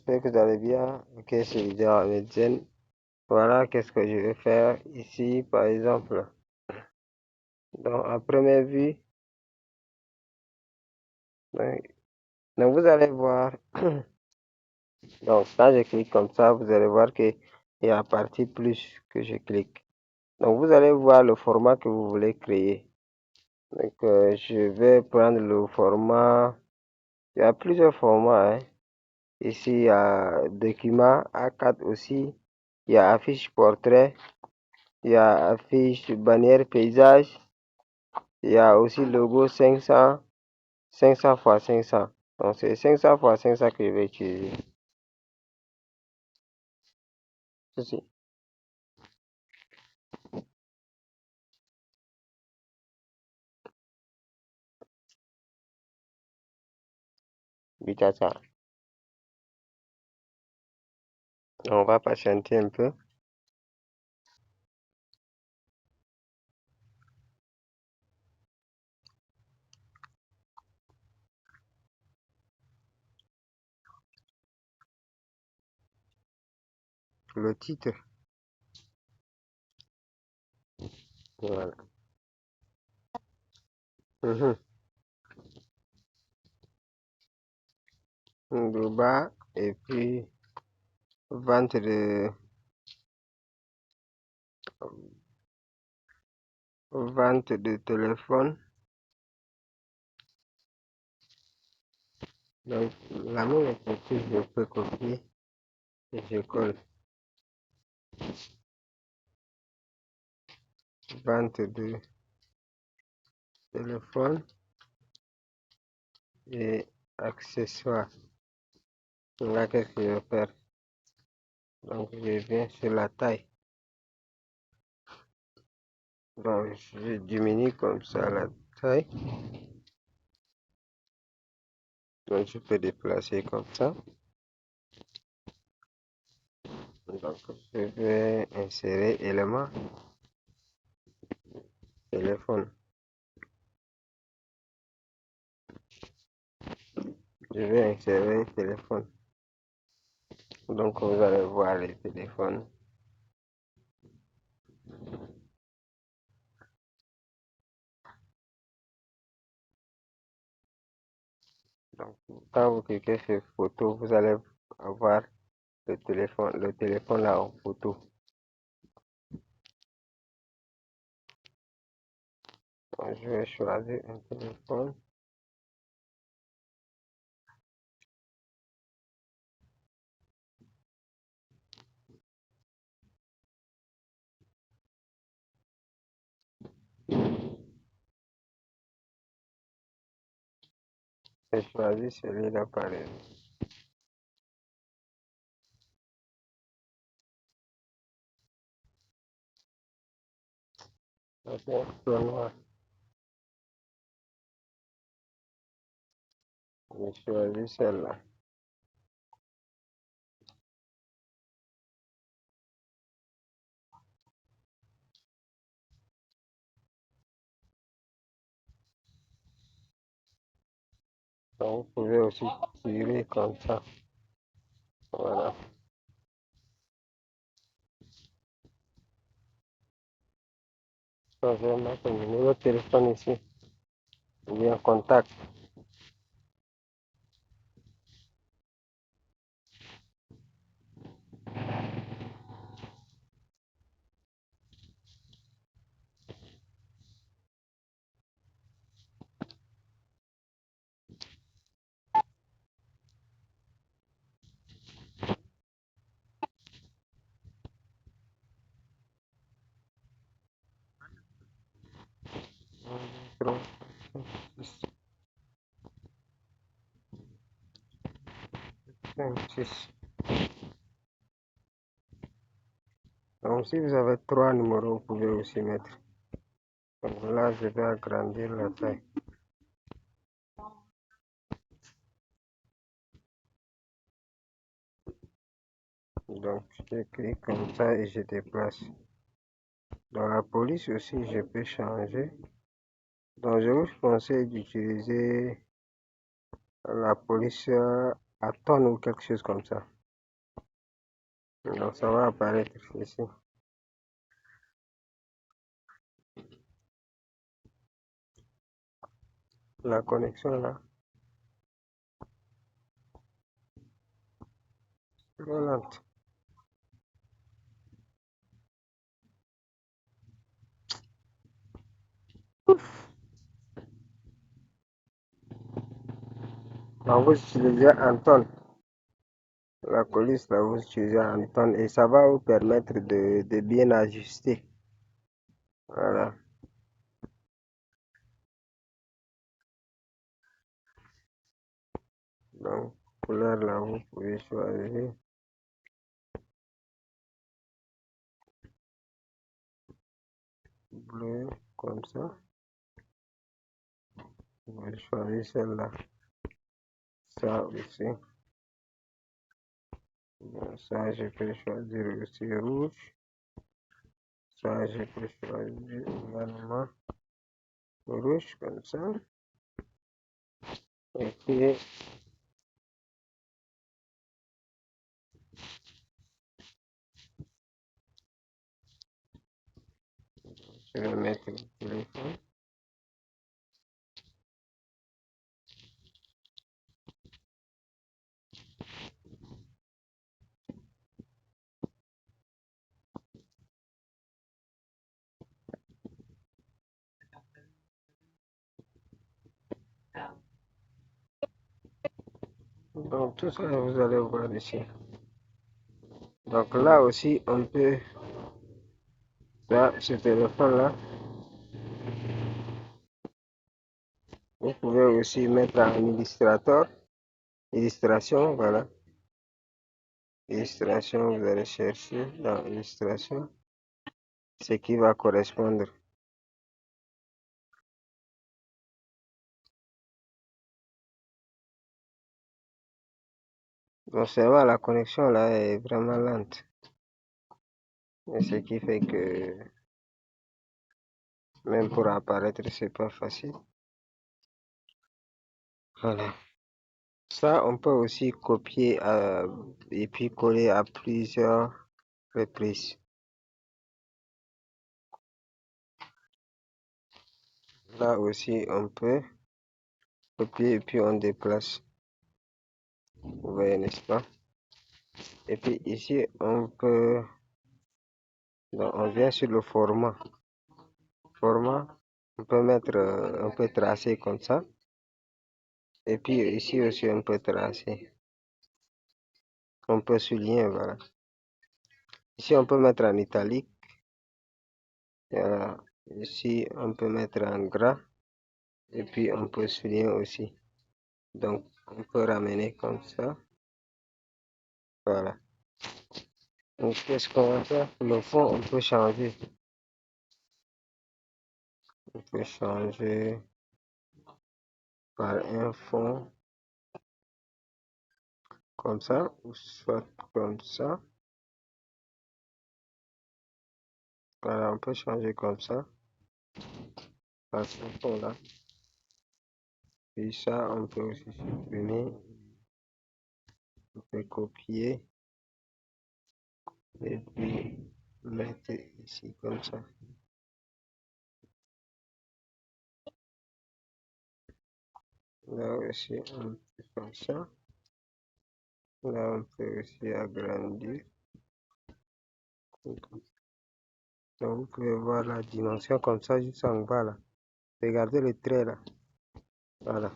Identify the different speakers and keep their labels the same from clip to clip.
Speaker 1: j'espère que vous allez bien. Ok, c'est vidéo Ahmedzen. Voilà, qu'est-ce que je vais faire ici, par exemple. Donc, à première vue, donc vous allez voir. Donc, quand je clique comme ça, vous allez voir qu'il y a la partie plus que je clique. Donc, vous allez voir le format que vous voulez créer. Donc, je vais prendre le format. Il y a plusieurs formats, hein. Ici, il y a document A4 aussi. Il y a affiche portrait. Il y a affiche bannière paysage. Il y a aussi logo 500 x 500. Donc, c'est 500 x 500 que je vais utiliser. Ceci. Bitata. On va patienter un peu. Le titre. Voilà. Le bas et puis vente de téléphone. Donc la même écriture, je peux copier et je colle. Vente de téléphone et accessoires. Là, qu'est-ce que je vais faire? Donc je viens sur la taille. Donc je diminue comme ça la taille. Donc je peux déplacer comme ça. Donc je vais insérer élément téléphone. Je vais insérer téléphone. Donc vous allez voir les téléphones. Donc quand vous cliquez sur photo, vous allez avoir le téléphone là en photo. Donc, je vais choisir un téléphone. Je choisis celui-là par exemple. Noir. Je choisis celle-là. Donc vous pouvez aussi tirer comme ça. Voilà. Donc, je vais mettre mon numéro de téléphone ici. Ou bien contact. Donc si vous avez 3 numéros, vous pouvez aussi mettre. Donc là, je vais agrandir la taille. Donc je clique comme ça et je déplace. Dans la police aussi, je peux changer. Donc je vous conseille d'utiliser la police à tonne ou quelque chose comme ça. Donc ça va apparaître ici. La connexion là. Très lente. Donc vous utilisez Anton. La coulisse là, vous utilisez Anton et ça va vous permettre de bien ajuster. Voilà. Donc, couleur là, vous pouvez choisir. Bleu, comme ça. Vous pouvez choisir celle-là. Ça aussi. Bon, ça, je peux choisir aussi rouge. Ça, je peux choisir également rouge, comme ça. Et puis, je vais mettre le téléphone. Donc, tout ça, vous allez voir ici. Donc, là aussi, on peut, là, ce téléphone-là, vous pouvez aussi mettre en illustrateur. Illustration, voilà. Illustration, vous allez chercher dans illustration ce qui va correspondre. Donc, seulement la connexion là est vraiment lente. Et ce qui fait que même pour apparaître, c'est pas facile. Voilà. Ça, on peut aussi copier et puis coller à plusieurs reprises. Là aussi, on peut copier et puis on déplace. Vous voyez, n'est-ce pas? Et puis ici, on peut, donc on vient sur le format. Format, on peut mettre, on peut tracer comme ça. Et puis ici aussi, on peut tracer. On peut souligner, voilà. Ici, on peut mettre en italique. Voilà. Ici, on peut mettre en gras. Et puis, on peut souligner aussi. Donc, on peut ramener comme ça. Voilà. Donc, qu'est-ce qu'on va faire? Le fond, on peut changer. On peut changer par un fond comme ça, ou soit comme ça. Voilà, on peut changer comme ça. Par ce fond-là. Et ça, on peut aussi supprimer. On peut copier. Et puis, mettre ici comme ça. Là aussi, on peut faire ça. Là, on peut aussi agrandir. Donc, vous pouvez voir la dimension comme ça, juste en bas là. Regardez le trait là. Voilà.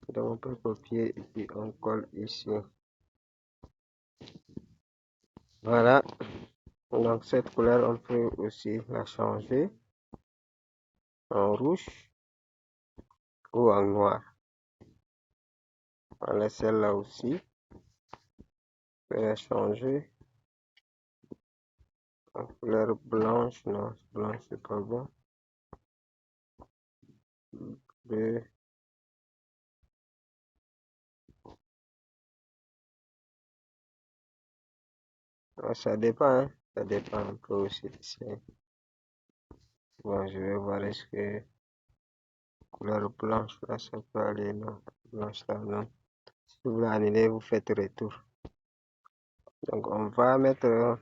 Speaker 1: Donc, on peut copier et puis on colle ici. Voilà. Donc, cette couleur, on peut aussi la changer en rouge ou en noir. Voilà, celle-là aussi. On peut la changer en couleur blanche. Non, blanche, c'est pas bon. Bleu. Ça dépend, hein. Ça dépend un peu aussi. Bon, je vais voir est-ce que couleur blanche, là, ça peut aller, non. Blanche, là, non. Si vous voulez annuler, vous faites retour. Donc on va mettre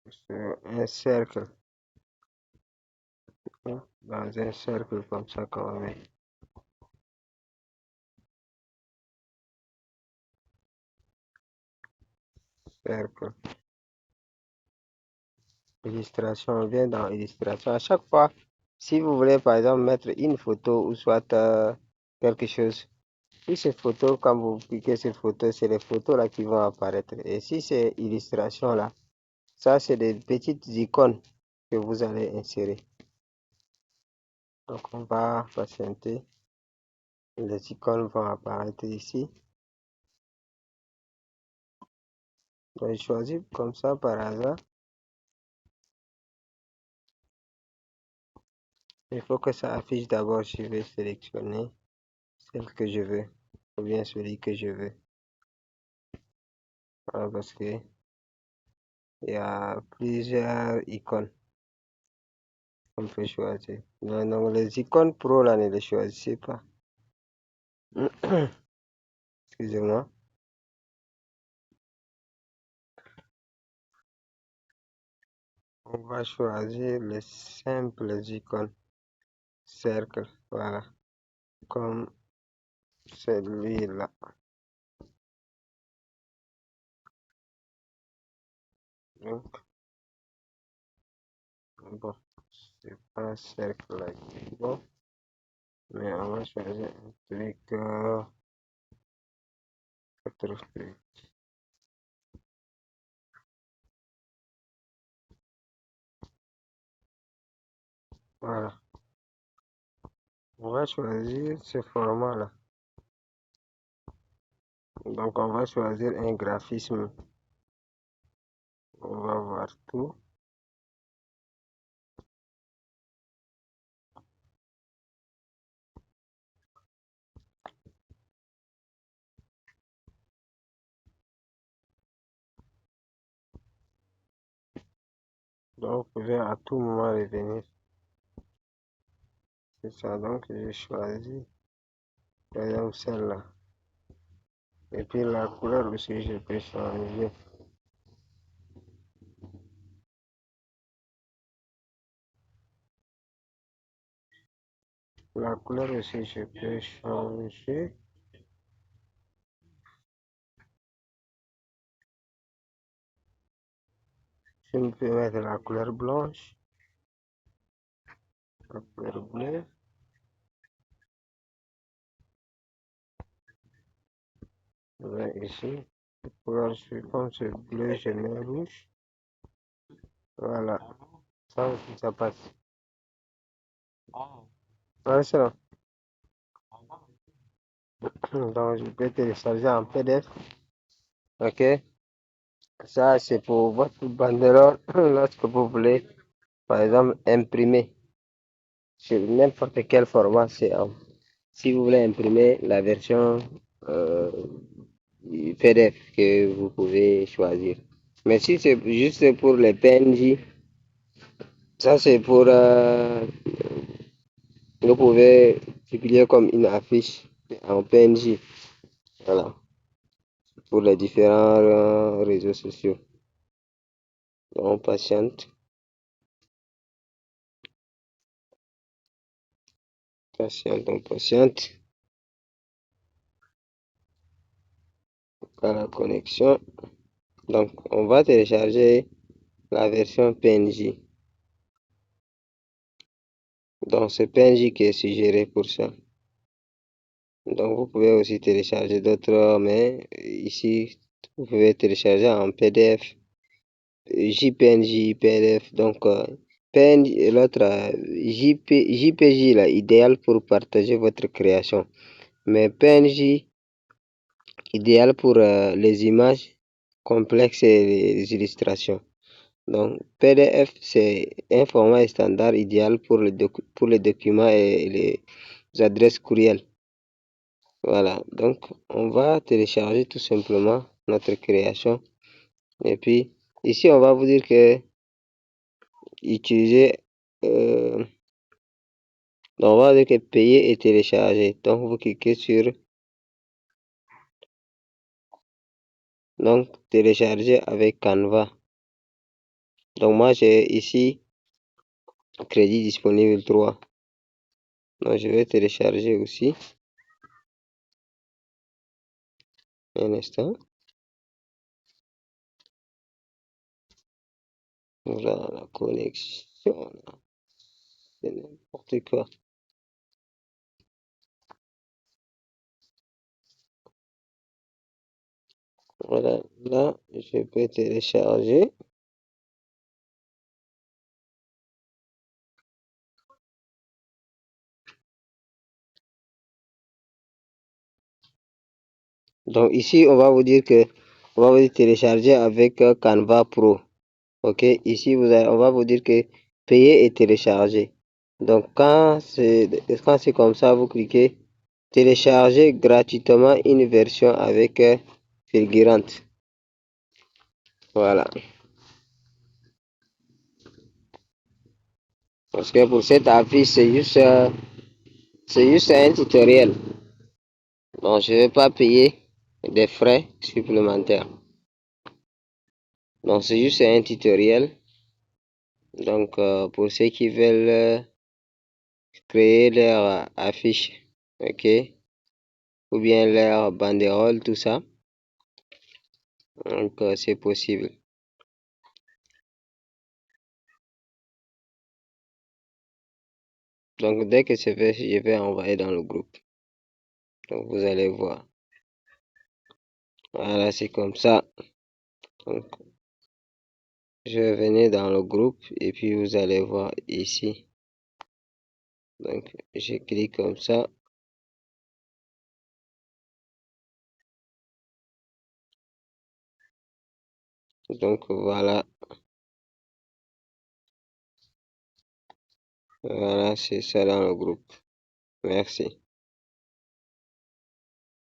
Speaker 1: sur un cercle. Dans un cercle comme ça qu'on va mettre. Cercle. Illustration, on vient dans illustration. À chaque fois, si vous voulez par exemple mettre une photo ou soit quelque chose, si c'est photo, quand vous cliquez sur photo, c'est les photos là qui vont apparaître. Et si c'est illustration là, ça c'est des petites icônes que vous allez insérer. Donc on va patienter. Les icônes vont apparaître ici. Donc je choisis comme ça par hasard. Il faut que ça affiche d'abord. Je vais sélectionner celle que je veux ou bien celui que je veux. Voilà, parce que il y a plusieurs icônes qu'on peut choisir. Non, les icônes pro là, ne les choisissez pas. Excusez-moi. On va choisir les simples icônes. Cercle, voilà. Comme celui-là. Donc, bon, c'est pas un cercle là qui est bon. Mais on va choisir un truc, autre truc. Voilà. On va choisir ce format-là. Donc, on va choisir un graphisme. On va voir tout. Donc, vous pouvez à tout moment revenir. C'est ça. Donc, j'ai choisi, par exemple, celle-là. Et puis, la couleur aussi, je peux changer. La couleur aussi, je peux changer. Je peux mettre la couleur blanche, la couleur bleue. Ici, couleur, comme c'est bleu, je mets rouge. Voilà. Ça aussi, ça passe. Voilà, c'est là. Donc, je peux télécharger en PDF. OK? Ça, c'est pour votre banderole lorsque vous voulez, par exemple, imprimer sur n'importe quel format. Si vous voulez imprimer la version PDF que vous pouvez choisir. Mais si c'est juste pour les PNJ, ça c'est pour, vous pouvez publier comme une affiche en PNJ. Voilà, pour les différents réseaux sociaux. On patiente, on patiente. À la connexion. Donc, on va télécharger la version PNJ. Donc, c'est PNJ qui est suggéré pour ça. Donc, vous pouvez aussi télécharger d'autres, mais ici, vous pouvez télécharger en PDF, JPNJ, PDF. Donc, PNJ, l'autre, JPJ, là, idéal pour partager votre création. Mais PNJ, idéal pour les images complexes et les illustrations. Donc, PDF, c'est un format standard idéal pour les documents et les adresses courriel. Voilà, donc on va télécharger tout simplement notre création. Et puis, ici, on va vous dire que utiliser, donc on va dire que payer et télécharger. Donc, vous cliquez sur Donc, télécharger avec Canva. Donc, moi, j'ai ici crédit disponible 3. Donc, je vais télécharger aussi. Un instant. Voilà la connexion. C'est n'importe quoi. Voilà, là, je peux télécharger. Donc, ici, on va vous dire télécharger avec Canva Pro. Ok, ici, on va vous dire que payer et télécharger. Donc, quand c'est comme ça, vous cliquez télécharger gratuitement une version avec Fulgurante. Voilà. Parce que pour cette affiche, c'est juste un tutoriel. Donc, je ne vais pas payer des frais supplémentaires. Donc, c'est juste un tutoriel. Donc, pour ceux qui veulent créer leur affiche, ok, ou bien leur banderole, tout ça. Donc, c'est possible. Donc, dès que c'est fait, je vais envoyer dans le groupe. Donc, vous allez voir. Voilà, c'est comme ça. Donc, je vais venir dans le groupe et puis vous allez voir ici. Donc, je clique comme ça. Donc, voilà. Voilà, c'est ça dans le groupe. Merci.